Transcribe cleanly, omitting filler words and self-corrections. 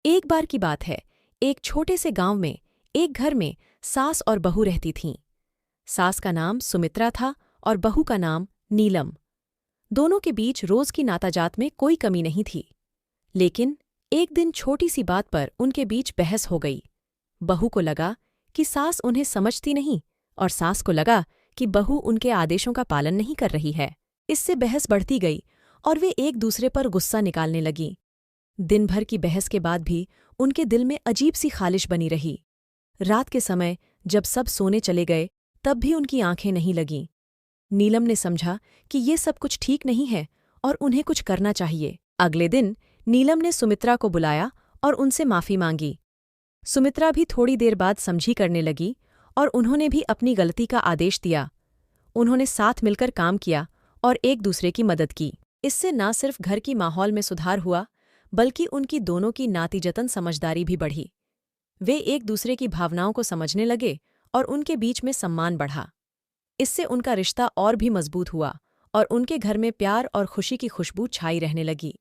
एक बार की बात है, एक छोटे से गांव में एक घर में सास और बहू रहती थीं। सास का नाम सुमित्रा था और बहू का नाम नीलम। दोनों के बीच रोज की नाताजात में कोई कमी नहीं थी। लेकिन एक दिन छोटी सी बात पर उनके बीच बहस हो गई। बहू को लगा कि सास उन्हें समझती नहीं और सास को लगा कि बहू उनके आदेशों का पालन नहीं कर रही है। इससे बहस बढ़ती गई और वे एक दूसरे पर गुस्सा निकालने लगीं। दिन भर की बहस के बाद भी उनके दिल में अजीब सी खालिश बनी रही। रात के समय जब सब सोने चले गए तब भी उनकी आंखें नहीं लगीं। नीलम ने समझा कि ये सब कुछ ठीक नहीं है और उन्हें कुछ करना चाहिए। अगले दिन नीलम ने सुमित्रा को बुलाया और उनसे माफ़ी मांगी। सुमित्रा भी थोड़ी देर बाद समझी करने लगी और उन्होंने भी अपनी गलती का आदेश दिया। उन्होंने साथ मिलकर काम किया और एक दूसरे की मदद की। इससे न सिर्फ घर की माहौल में सुधार हुआ बल्कि उनकी दोनों की नातीजतन समझदारी भी बढ़ी। वे एक दूसरे की भावनाओं को समझने लगे और उनके बीच में सम्मान बढ़ा। इससे उनका रिश्ता और भी मजबूत हुआ और उनके घर में प्यार और खुशी की खुशबू छाई रहने लगी।